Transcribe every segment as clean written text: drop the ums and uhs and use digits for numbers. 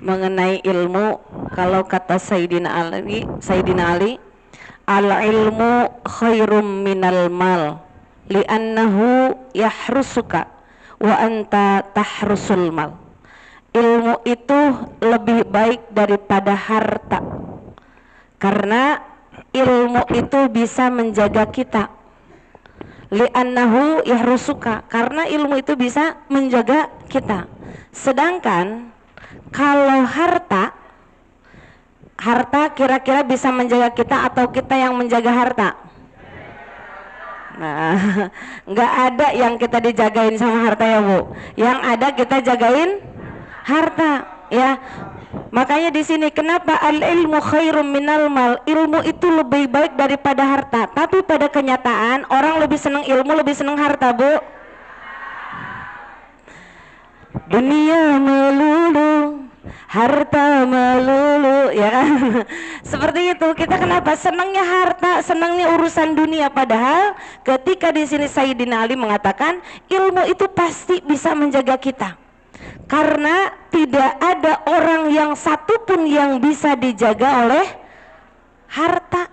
mengenai ilmu. Kalau kata Sayyidina Ali, al ilmu khairum minal mal li'annahu yahrusuka wa anta tahrusul mal. Ilmu itu lebih baik daripada harta, karena ilmu itu bisa menjaga kita. Li'annahu yahrusuka, karena ilmu itu bisa menjaga kita. Sedangkan kalau harta kira-kira bisa menjaga kita atau kita yang menjaga harta? Nah, nggak ada yang kita dijagain sama harta ya Bu. Yang ada kita jagain harta, ya. Makanya di sini kenapa al ilmu khairum minal mal, ilmu itu lebih baik daripada harta. Tapi pada kenyataan orang lebih senang ilmu, lebih senang harta, Bu. Dunia melulu, harta melulu, ya kan? Seperti itu. Kita kenapa senangnya harta, senangnya urusan dunia, padahal ketika di sini Sayyidina Ali mengatakan ilmu itu pasti bisa menjaga kita. Karena tidak ada orang yang satupun yang bisa dijaga oleh harta.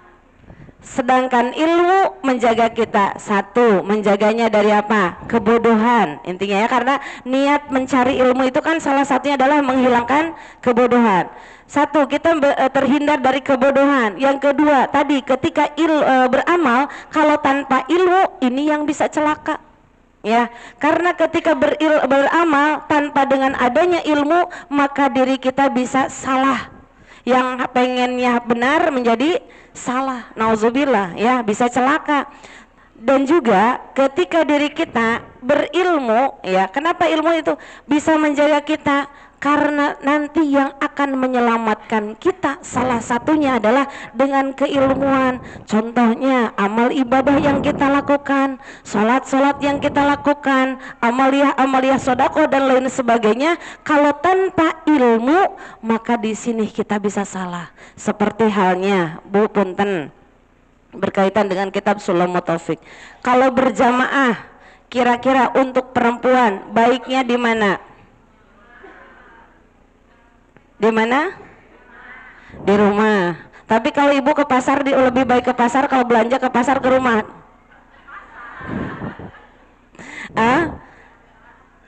Sedangkan ilmu menjaga kita. Satu, menjaganya dari apa? Kebodohan. Intinya ya, karena niat mencari ilmu itu kan salah satunya adalah menghilangkan kebodohan. Satu, kita terhindar dari kebodohan. Yang kedua, tadi ketika beramal, kalau tanpa ilmu ini yang bisa celaka. Ya, karena ketika beramal tanpa dengan adanya ilmu, maka diri kita bisa salah. Yang pengennya benar menjadi salah. Nauzubillah, ya, bisa celaka. Dan juga ketika diri kita berilmu, ya, kenapa ilmu itu bisa menjaga kita? Karena nanti yang akan menyelamatkan kita salah satunya adalah dengan keilmuan. Contohnya amal ibadah yang kita lakukan, sholat yang kita lakukan, amaliyah sedekah dan lain sebagainya. Kalau tanpa ilmu, maka di sini kita bisa salah. Seperti halnya Bu Punten berkaitan dengan kitab Sulamut Taufik. Kalau berjamaah, kira-kira untuk perempuan baiknya di mana? Di mana? Di rumah. Tapi kalau ibu ke pasar, lebih baik ke pasar. Kalau belanja ke pasar, ke rumah.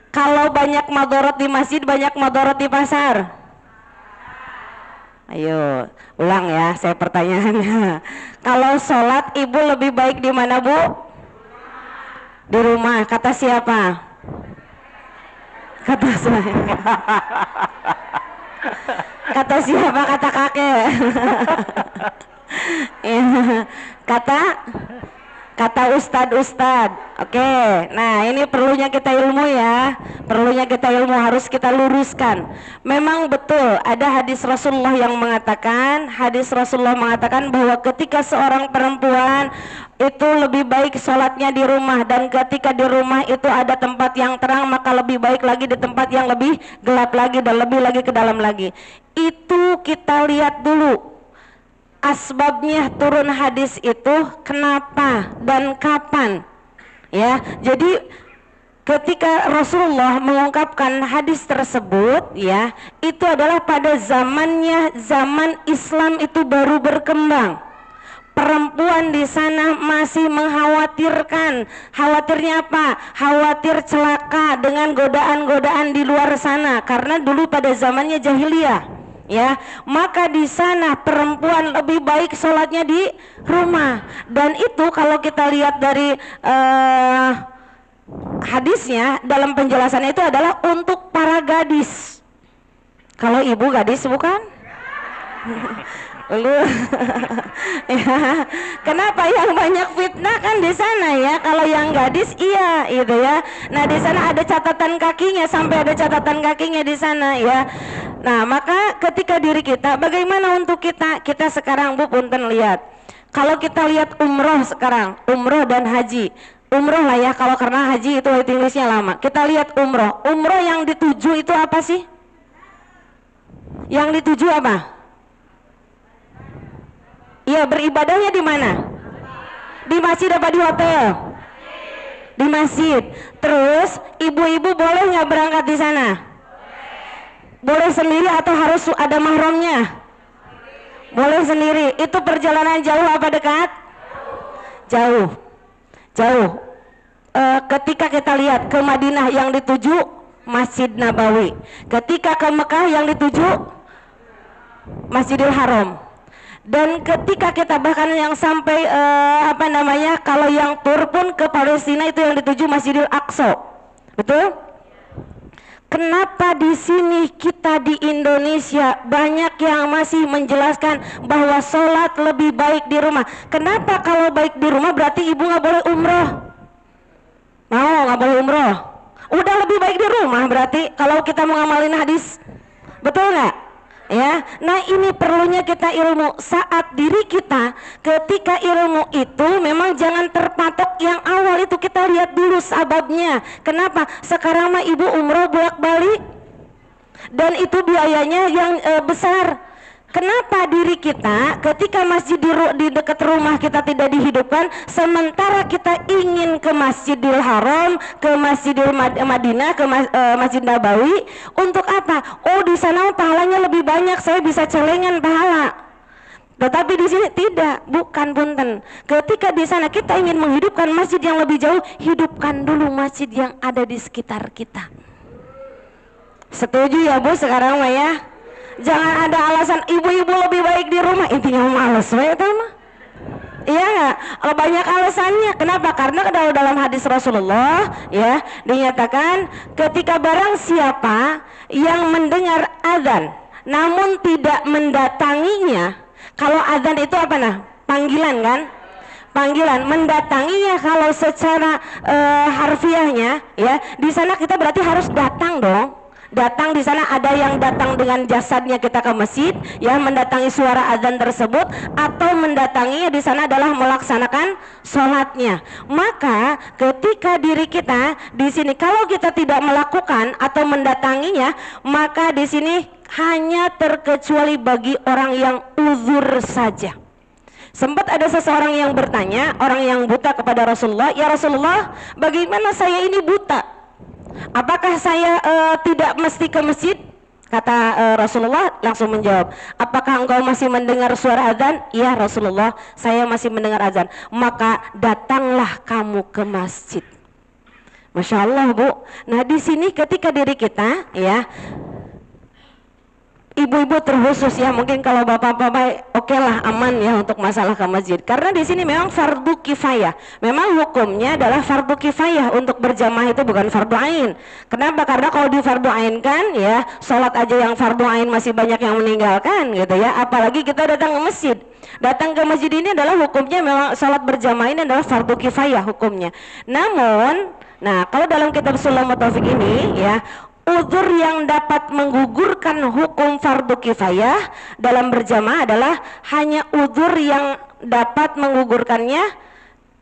Kalau banyak madorot di masjid, banyak madorot di pasar. Ayo, ulang ya, saya pertanyaannya. Kalau sholat, ibu lebih baik di mana, Bu? Di rumah. Kata siapa? Kata saya. Kata siapa? Kata kakek. Kata ustad. Oke, nah ini perlunya kita ilmu ya. Perlunya kita ilmu, harus kita luruskan. Memang betul ada hadis Rasulullah yang mengatakan, bahwa ketika seorang perempuan itu lebih baik sholatnya di rumah, dan ketika di rumah itu ada tempat yang terang, maka lebih baik lagi di tempat yang lebih gelap lagi dan lebih lagi ke dalam lagi. Itu kita lihat dulu asbabnya turun hadis itu kenapa dan kapan, ya. Jadi ketika Rasulullah mengungkapkan hadis tersebut, ya, itu adalah pada zaman Islam itu baru berkembang. Perempuan di sana masih mengkhawatirkan. Khawatirnya apa? Khawatir celaka dengan godaan-godaan di luar sana, karena dulu pada zamannya jahiliyah, ya. Maka di sana perempuan lebih baik sholatnya di rumah. Dan itu kalau kita lihat dari hadisnya, dalam penjelasannya itu adalah untuk para gadis. Kalau ibu gadis bukan? Lu ya, kenapa yang banyak fitnah kan di sana ya? Kalau yang gadis iya itu ya. Nah di sana ada catatan kakinya, sampai ada catatan kakinya di sana ya. Nah maka ketika diri kita, bagaimana untuk kita sekarang Bu Punten lihat, kalau kita lihat umroh sekarang, umroh dan haji. Umroh lah ya, kalau karena haji itu waiting listnya lama. Kita lihat umroh yang dituju itu apa sih? Yang dituju apa? Iya, beribadahnya di mana? Di masjid apa di hotel? Di masjid. Terus ibu-ibu boleh nggak berangkat di sana? Boleh sendiri atau harus ada mahramnya? Boleh sendiri. Itu perjalanan jauh apa dekat? Jauh. Jauh. Ketika kita lihat ke Madinah yang dituju Masjid Nabawi, ketika ke Mekah yang dituju Masjidil Haram, dan ketika kita bahkan yang sampai kalau yang tur pun ke Palestina itu yang dituju Masjidil Aqsa. Betul? Kenapa di sini kita di Indonesia banyak yang masih menjelaskan bahwa sholat lebih baik di rumah? Kenapa kalau baik di rumah berarti ibu nggak boleh umroh? Mau nggak boleh umroh? Udah lebih baik di rumah berarti kalau kita mau ngamalin hadis, betul nggak? Ya, nah ini perlunya kita ilmu saat diri kita. Ketika ilmu itu memang jangan terpatok yang awal itu, kita lihat dulu sebabnya. Kenapa? Sekarang mah ibu umroh bolak-balik dan itu biayanya yang besar. Kenapa diri kita ketika masjid di dekat rumah kita tidak dihidupkan, sementara kita ingin ke Masjidil Haram, ke Masjidil Madinah, ke Masjid Nabawi, untuk apa? Oh, di sana pahalanya lebih banyak, saya bisa celengan pahala. Tetapi di sini tidak, bukan punten. Ketika di sana kita ingin menghidupkan masjid yang lebih jauh, hidupkan dulu masjid yang ada di sekitar kita. Setuju ya Bu sekarang mah ya? Jangan ada alasan ibu-ibu lebih baik di rumah, intinya males itu mah. Iya nggak? Banyak alasannya. Kenapa? Karena kalau dalam hadis Rasulullah ya dinyatakan ketika barang siapa yang mendengar azan namun tidak mendatanginya. Kalau azan itu apa nah? Panggilan kan? Panggilan. Mendatanginya kalau secara harfiahnya ya di sana kita berarti harus datang dong. Datang di sana ada yang datang dengan jasadnya kita ke masjid, ya mendatangi suara azan tersebut, atau mendatanginya di sana adalah melaksanakan sholatnya. Maka ketika diri kita di sini kalau kita tidak melakukan atau mendatanginya, maka di sini hanya terkecuali bagi orang yang uzur saja. Sempat ada seseorang yang bertanya, orang yang buta kepada Rasulullah, ya Rasulullah, bagaimana saya ini buta? Apakah saya tidak mesti ke masjid? Kata Rasulullah langsung menjawab, apakah engkau masih mendengar suara azan? Ya Rasulullah, saya masih mendengar azan. Maka datanglah kamu ke masjid. Masya Allah Bu. Nah di sini ketika diri kita ya, ibu-ibu terkhusus ya, mungkin kalau bapak-bapak oke lah aman ya untuk masalah ke masjid, karena di sini memang fardu kifayah. Memang hukumnya adalah fardu kifayah, untuk berjamaah itu bukan fardu ain. Kenapa? Karena kalau di fardu ain kan ya, sholat aja yang fardu ain masih banyak yang meninggalkan gitu ya, apalagi kita datang ke masjid. Datang ke masjid ini adalah hukumnya memang sholat berjamaah ini adalah fardu kifayah hukumnya. Namun, nah kalau dalam kitab Sulamut Taufik ini ya, uzur yang dapat menggugurkan hukum fardu kifayah dalam berjamaah adalah hanya uzur yang dapat menggugurkannya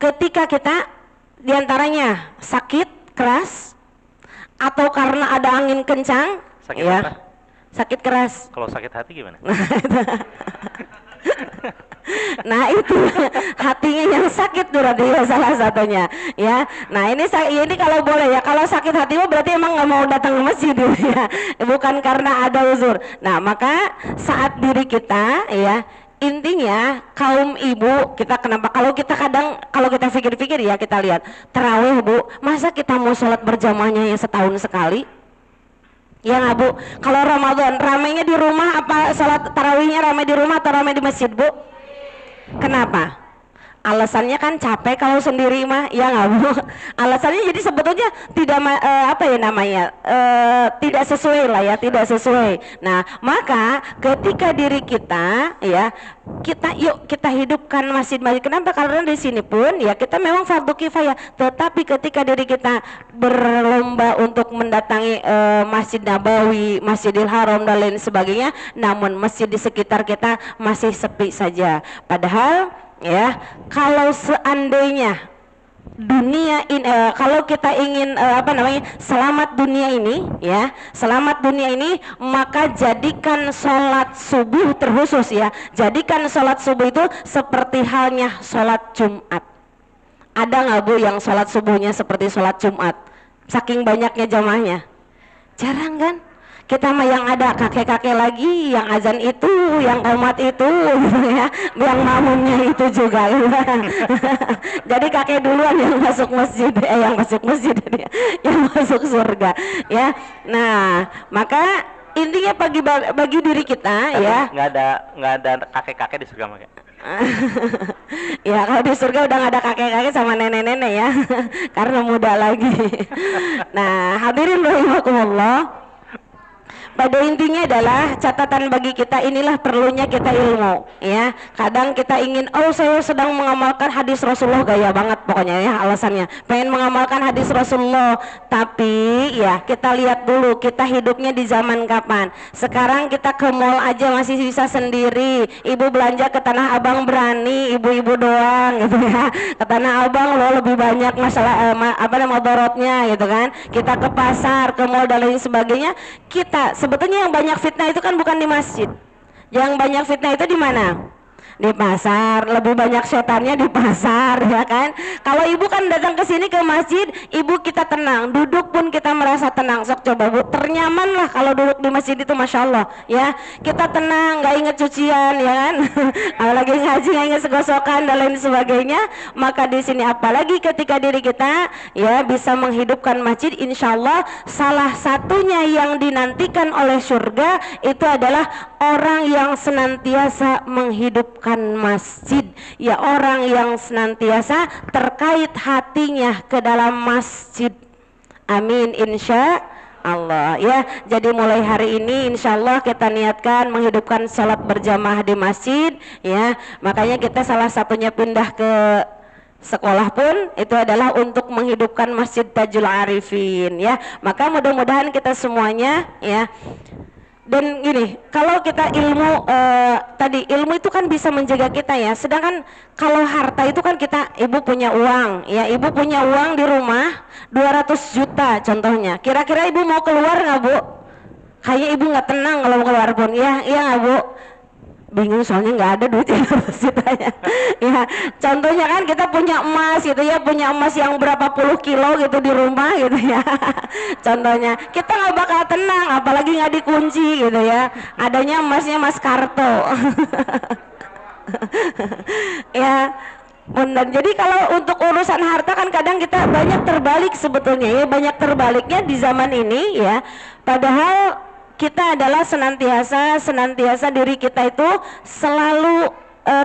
ketika kita diantaranya sakit keras atau karena ada angin kencang. Sakit ya, apa? Sakit keras. Kalau sakit hati gimana? Nah itu hatinya yang sakit berarti ya salah satunya ya. Nah ini kalau boleh ya, kalau sakit hati berarti emang nggak mau datang ke masjid gitu ya, bukan karena ada uzur. Nah maka saat diri kita ya, intinya kaum ibu kita, kenapa kalau kita pikir-pikir ya, kita lihat tarawih Bu, masa kita mau sholat berjamaahnya yang setahun sekali? Ya nggak Bu? Kalau Ramadan ramainya di rumah apa sholat tarawihnya ramai di rumah atau ramai di masjid Bu? Kenapa? Alasannya kan capek kalau sendiri mah, ya nggak Bu? Alasannya jadi sebetulnya tidak tidak sesuai lah ya, tidak sesuai. Nah maka ketika diri kita ya, yuk kita hidupkan masjid-masjid. Kenapa? Karena di sini pun ya kita memang fardu kifayah, tetapi ketika diri kita berlomba untuk mendatangi Masjid Nabawi, Masjidil Haram dan lain sebagainya, namun masjid di sekitar kita masih sepi saja. Padahal ya, kalau seandainya dunia ini kalau kita ingin selamat dunia ini ya, selamat dunia ini, maka jadikan sholat subuh terkhusus ya, jadikan sholat subuh itu seperti halnya sholat Jumat. Ada nggak Bu yang sholat subuhnya seperti sholat Jumat? Saking banyaknya jamaahnya, jarang kan? Kita mah yang ada kakek-kakek lagi, yang azan itu, yang qomat itu, gitu ya, yang makmumnya itu juga. Gitu. Jadi kakek duluan yang masuk masjid, yang masuk surga, ya. Nah, maka intinya bagi diri kita, ya. Nggak ada kakek-kakek di surga makanya. Ya kalau di surga udah nggak ada kakek-kakek sama nenek-nenek ya, karena muda lagi. Nah, hadirin rahimakumullah. Pada intinya adalah catatan bagi kita, inilah perlunya kita ilmu, ya. Kadang kita ingin, oh saya sedang mengamalkan hadis Rasulullah, gaya banget pokoknya ya alasannya, pengen mengamalkan hadis Rasulullah, tapi ya kita lihat dulu kita hidupnya di zaman kapan. Sekarang kita ke mall aja masih bisa sendiri, ibu belanja ke Tanah Abang berani, ibu-ibu doang gitu ya, ke Tanah Abang loh lebih banyak masalah mudaratnya gitu kan. Kita ke pasar, ke mall dan lain sebagainya. Kita sebetulnya yang banyak fitnah itu kan bukan di masjid. Yang banyak fitnah itu di mana? Di pasar. Lebih banyak setannya di pasar, ya kan? Kalau ibu kan datang ke sini ke masjid, ibu kita tenang, duduk pun kita merasa tenang. Sok coba bu, ternyaman lah kalau duduk di masjid itu, masya Allah, ya. Kita tenang, nggak inget cucian, ya kan? Apalagi ngaji nggak inget segosokan dan lain sebagainya. Maka di sini apalagi ketika diri kita ya bisa menghidupkan masjid, insya Allah salah satunya yang dinantikan oleh surga itu adalah orang yang senantiasa menghidupkan masjid, ya, orang yang senantiasa terkait hatinya ke dalam masjid. Amin insya Allah, ya. Jadi mulai hari ini insya Allah kita niatkan menghidupkan salat berjamaah di masjid, ya. Makanya kita salah satunya pindah ke sekolah pun itu adalah untuk menghidupkan Masjid Tajul Arifin, ya. Maka mudah-mudahan kita semuanya, ya. Dan gini, kalau kita ilmu tadi ilmu itu kan bisa menjaga kita ya. Sedangkan kalau harta itu kan kita, ibu punya uang, ya, ibu punya uang di rumah 200 juta contohnya. Kira-kira ibu mau keluar nggak bu? Kayaknya ibu nggak tenang kalau mau keluar pun, ya, iya nggak bu? Bingung soalnya nggak ada duitnya ceritanya. Ya, contohnya kan kita punya emas gitu ya, punya emas yang berapa puluh kilo gitu di rumah gitu ya. Contohnya kita nggak bakal tenang, apalagi nggak dikunci gitu ya. Adanya emasnya emas karto. Ya. Benar. Jadi kalau untuk urusan harta kan kadang kita banyak terbalik sebetulnya ya, banyak terbaliknya di zaman ini ya. Padahal kita adalah senantiasa diri kita itu selalu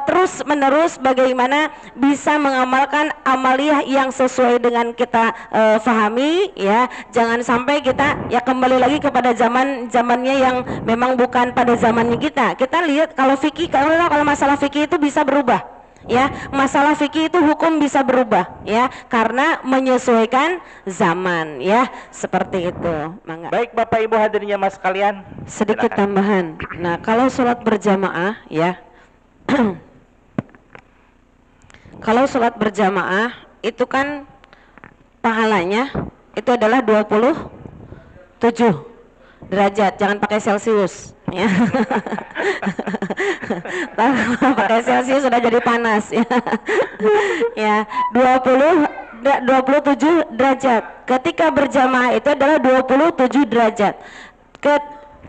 terus menerus bagaimana bisa mengamalkan amaliyah yang sesuai dengan kita fahami, ya. Jangan sampai kita ya kembali lagi kepada zamannya yang memang bukan pada zamannya kita. Kita lihat kalau fikih, kalau masalah fikih itu bisa berubah, ya. Masalah fikih itu hukum bisa berubah, ya, karena menyesuaikan zaman, ya, seperti itu. Mangga. Baik Bapak Ibu hadirinnya mas sekalian, sedikit silakan tambahan. Nah, kalau sholat berjamaah, ya, kalau sholat berjamaah itu kan pahalanya itu adalah 27 derajat, jangan pakai Celcius ya. Pakai Celcius sudah jadi panas ya. Ya, 27 derajat. Ketika berjamaah itu adalah 27 derajat.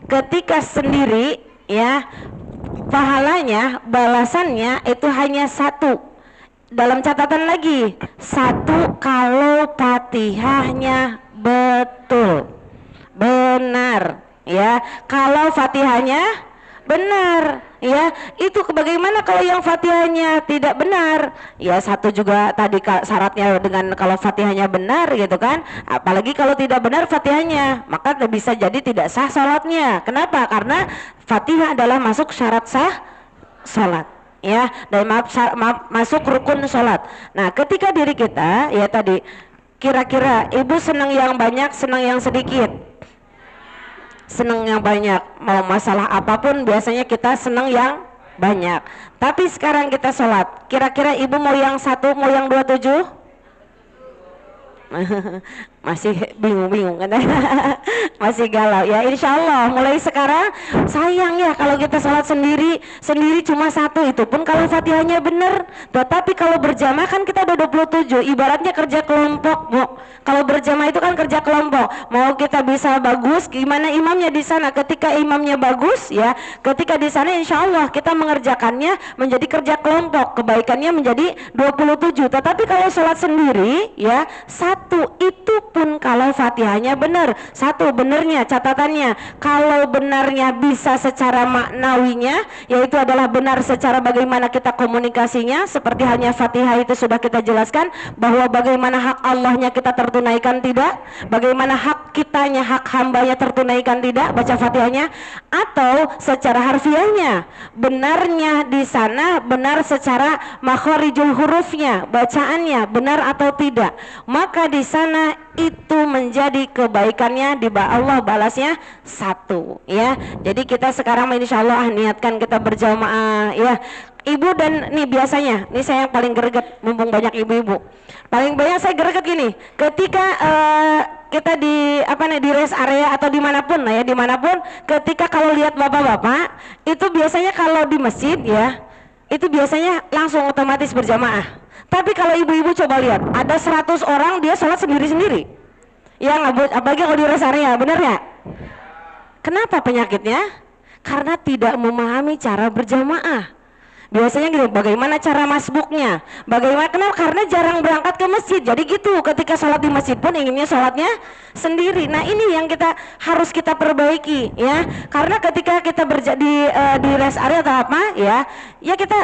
Ketika sendiri ya, pahalanya, balasannya itu hanya satu. Dalam catatan lagi, satu kalau Fatihahnya betul, benar, ya. Kalau Fatihahnya benar, ya. Itu bagaimana kalau yang Fatihahnya tidak benar? Ya, satu juga tadi syaratnya dengan kalau Fatihahnya benar gitu kan. Apalagi kalau tidak benar Fatihahnya, maka bisa jadi tidak sah salatnya. Kenapa? Karena Fatihah adalah masuk syarat sah salat, ya, dan masuk rukun salat. Nah, ketika diri kita ya tadi, kira-kira ibu senang yang banyak, senang yang sedikit? Senang yang banyak. Mau masalah apapun biasanya kita senang yang banyak. Tapi sekarang kita sholat, kira-kira ibu mau yang satu, mau yang 27? Masih bingung-bingung kan? Masih galau ya. Insya Allah mulai sekarang, sayang ya kalau kita sholat sendiri cuma satu, itu pun kalau Fatihahnya benar. Tetapi kalau berjamaah kan kita udah 27, ibaratnya kerja kelompok, Bu. Kalau berjamaah itu kan kerja kelompok. Mau kita bisa bagus, gimana imamnya di sana? Ketika imamnya bagus ya, ketika di sana insya Allah kita mengerjakannya menjadi kerja kelompok, kebaikannya menjadi 27. Tetapi kalau sholat sendiri ya, satu, itu pun kalau Fatihahnya benar. Satu, benernya catatannya, kalau benarnya bisa secara maknawinya, yaitu adalah benar secara bagaimana kita komunikasinya, seperti halnya Fatihah itu sudah kita jelaskan bahwa bagaimana hak Allahnya kita tertunaikan tidak, bagaimana hak kitanya, hak hambanya tertunaikan tidak, baca Fatihahnya. Atau secara harfiahnya, benarnya di sana benar secara makharijul hurufnya, bacaannya benar atau tidak, maka di sana itu menjadi kebaikannya di Allah balasnya satu ya. Jadi kita sekarang insya Allah niatkan kita berjamaah ya. Ibu dan nih biasanya, nih saya yang paling greget, mumpung banyak ibu-ibu, paling banyak saya greget gini, ketika kita di di rest area atau dimanapun lah ya, dimanapun, ketika kalau lihat bapak-bapak itu biasanya kalau di masjid ya, itu biasanya langsung otomatis berjamaah. Tapi kalau ibu-ibu coba lihat, ada 100 orang dia sholat sendiri-sendiri ya, apalagi kalau di rest area, bener ya? Kenapa penyakitnya? Karena tidak memahami cara berjamaah. Biasanya gitu, bagaimana cara masbuknya, bagaimana, kenapa? Karena jarang berangkat ke masjid, jadi gitu, ketika sholat di masjid pun inginnya sholatnya sendiri. Nah ini yang harus kita perbaiki ya, karena ketika kita di rest area atau apa ya, ya kita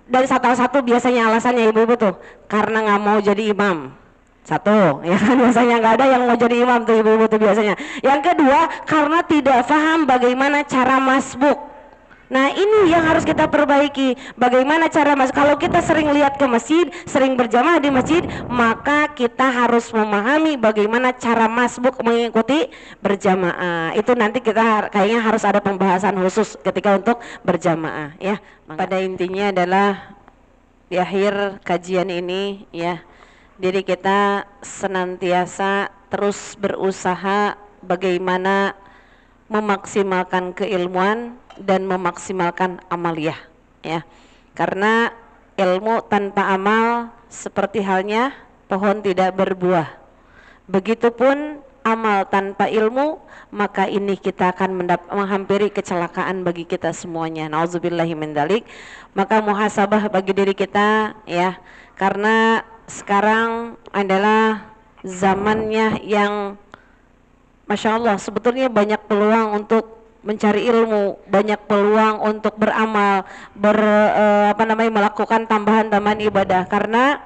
dari satu biasanya alasannya ibu-ibu tuh karena nggak mau jadi imam. Satu, ya kan, biasanya nggak ada yang mau jadi imam tuh ibu-ibu tuh biasanya. Yang kedua, karena tidak paham bagaimana cara masbuk. Nah ini yang harus kita perbaiki, bagaimana cara masuk. Kalau kita sering lihat ke masjid, sering berjamaah di masjid, maka kita harus memahami bagaimana cara masbuk mengikuti berjamaah. Itu nanti kita kayaknya harus ada pembahasan khusus ketika untuk berjamaah ya. Pada intinya adalah di akhir kajian ini ya, diri kita senantiasa terus berusaha bagaimana memaksimalkan keilmuan dan memaksimalkan amaliyah ya, karena ilmu tanpa amal seperti halnya pohon tidak berbuah, begitupun amal tanpa ilmu, maka ini kita akan menghampiri kecelakaan bagi kita semuanya. Nauzubillahi min dzalik. Maka muhasabah bagi diri kita ya, karena sekarang adalah zamannya yang Masya Allah, sebetulnya banyak peluang untuk mencari ilmu, banyak peluang untuk beramal, melakukan tambahan-tambahan ibadah. Karena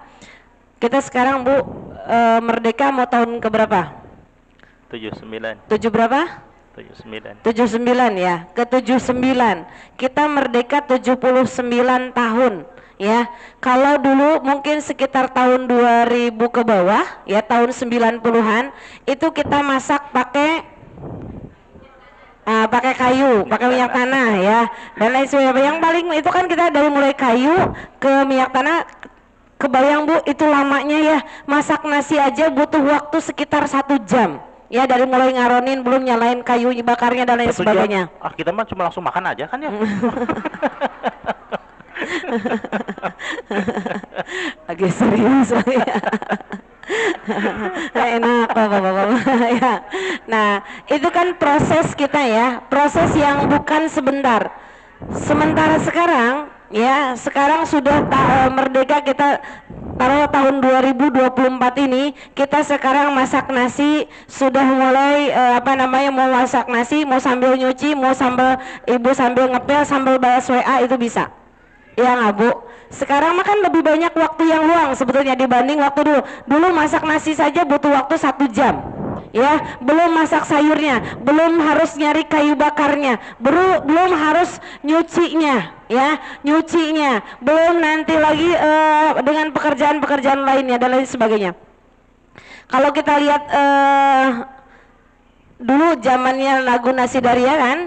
kita sekarang Bu, merdeka mau tahun keberapa? 79. 7 berapa? 79. 79 ya, ke 79. Kita merdeka 79 tahun. Ya, kalau dulu mungkin sekitar tahun 2000 ke bawah ya, tahun 90-an itu kita masak pakai kayu, pakai minyak tanah ya, dan lain sebagainya. Yang paling itu kan kita dari mulai kayu ke minyak tanah, kebayang Bu itu lamanya ya, masak nasi aja butuh waktu sekitar 1 jam. Ya, dari mulai ngaronin, belum nyalain kayu bakarnya dan lain sebagainya. Kita mah cuma langsung makan aja kan ya. Lagi serius ya. Enak bapak-bapak ya. Nah itu kan proses kita ya, proses yang bukan sebentar. Sementara sekarang ya, sekarang sudah merdeka kita taruh tahun 2024 ini, kita sekarang masak nasi sudah mulai mau masak nasi, mau sambil nyuci, mau ibu sambil ngepel, sambil balas WA itu bisa. Ya nggak Bu? Sekarang makan lebih banyak waktu yang luang sebetulnya dibanding waktu dulu. Dulu masak nasi saja butuh waktu 1 jam. Ya, belum masak sayurnya, belum harus nyari kayu bakarnya, belum harus nyucinya, ya, belum nanti lagi dengan pekerjaan-pekerjaan lainnya dan lain sebagainya. Kalau kita lihat dulu zamannya lagu Nasi Daria kan,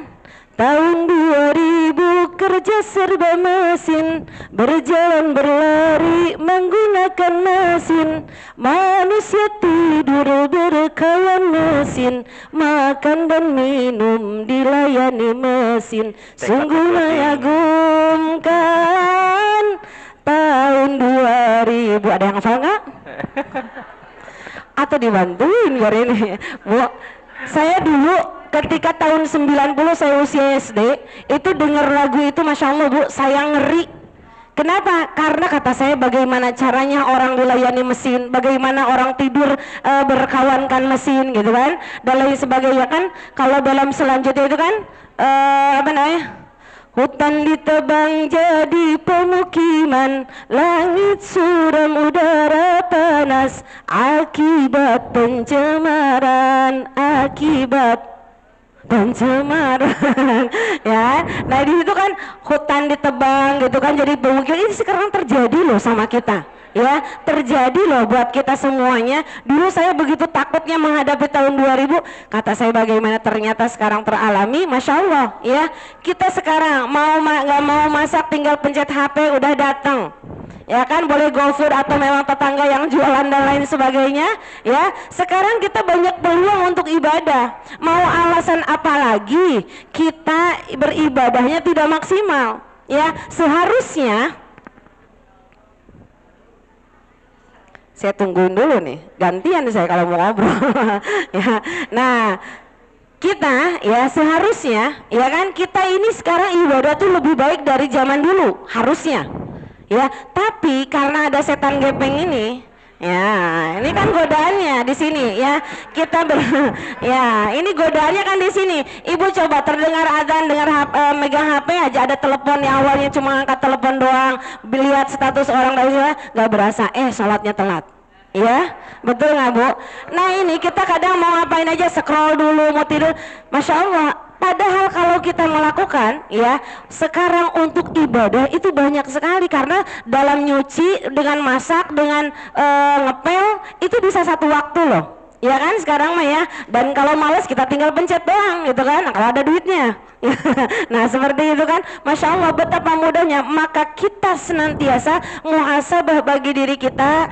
tahun 2000 bekerja serba mesin, berjalan berlari menggunakan mesin. Manusia tidur berkawan mesin, makan dan minum dilayani mesin. Sungguh mengagumkan tahun 2000. Ada yang hafal nggak? Atau dibantuin gue ini, Bu? Saya dulu ketika tahun 90 saya usia SD, itu denger lagu itu, Masya Allah, Bu, saya ngeri. Kenapa? Karena kata saya, bagaimana caranya orang dilayani mesin, bagaimana orang tidur berkawankan mesin gitu kan, dan lain sebagainya kan. Kalau dalam selanjutnya itu kan apa namanya, hutan ditebang jadi pemukiman, langit suram udara panas, akibat pencemaran, ya. Nah di situ kan hutan ditebang gitu kan jadi pemukiman. Ini sekarang terjadi loh sama kita, ya, terjadi loh buat kita semuanya. Dulu saya begitu takutnya menghadapi tahun 2000, kata saya bagaimana ternyata sekarang teralami. Masya Allah, ya, kita sekarang mau nggak mau masak tinggal pencet HP udah datang, ya kan, boleh GoFood atau memang tetangga yang jualan dan lain sebagainya, ya. Sekarang kita banyak peluang untuk ibadah. Mau alasan apa lagi kita beribadahnya tidak maksimal, ya. Seharusnya saya tungguin dulu nih, gantian saya kalau mau ngobrol. Ya, nah kita ya seharusnya, ya kan, kita ini sekarang ibadah tuh lebih baik dari zaman dulu harusnya, ya. Tapi karena ada setan gepeng ini, ya, ini kan godaannya di sini, ya. Ya, ini godaannya kan di sini. Ibu coba terdengar adzan, dengar megang HP aja, ada telepon yang awalnya cuma angkat telepon doang, lihat status orang lain, nggak berasa, sholatnya telat. Ya, betul nggak, Bu? Nah ini kita kadang mau ngapain aja, scroll dulu, mau tidur, Masya Allah. Padahal kalau kita melakukan, ya, sekarang untuk ibadah itu banyak sekali. Karena dalam nyuci, dengan masak, dengan ngepel, itu bisa satu waktu loh, ya kan, sekarang mah, ya. Dan kalau males kita tinggal pencet doang gitu kan, kalau ada duitnya. Nah seperti itu kan, Masya Allah, betapa mudahnya. Maka kita senantiasa muhasabah bagi diri kita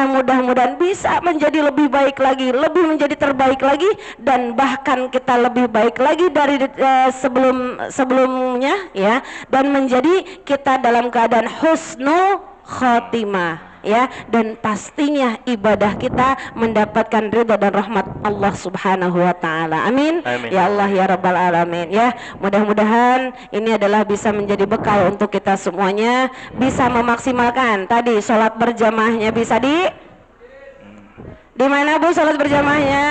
mudah-mudahan bisa menjadi lebih baik lagi, lebih menjadi terbaik lagi, dan bahkan kita lebih baik lagi dari sebelumnya, ya, dan menjadi kita dalam keadaan husnul khotimah, ya, dan pastinya ibadah kita mendapatkan ridha dan rahmat Allah Subhanahu wa taala. Amin. Amin. Ya Allah ya Rabbal alamin, ya. Mudah-mudahan ini adalah bisa menjadi bekal untuk kita semuanya, bisa memaksimalkan tadi sholat berjamaahnya. Bisa di mana, Bu, sholat berjamaahnya?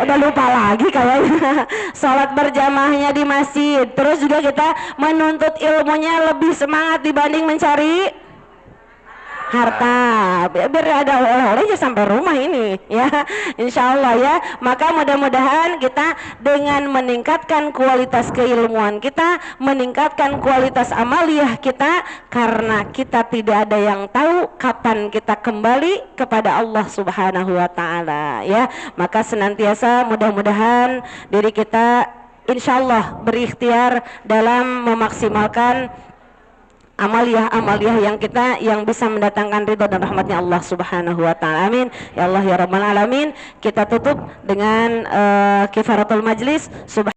Udah lupa lagi kayaknya. Sholat berjamaahnya di masjid. Terus juga kita menuntut ilmunya lebih semangat dibanding mencari harta, biar ada oleh-olehnya sampai rumah ini, ya, insya Allah, ya. Maka mudah-mudahan kita dengan meningkatkan kualitas keilmuan kita, meningkatkan kualitas amaliyah kita, karena kita tidak ada yang tahu kapan kita kembali kepada Allah Subhanahu wa taala, ya. Maka senantiasa mudah-mudahan diri kita insya Allah berikhtiar dalam memaksimalkan amaliyah yang kita yang bisa mendatangkan ridha dan rahmatnya Allah Subhanahu wa taala. Amin. Ya Allah ya Rabbal alamin. Kita tutup dengan kifaratul majlis.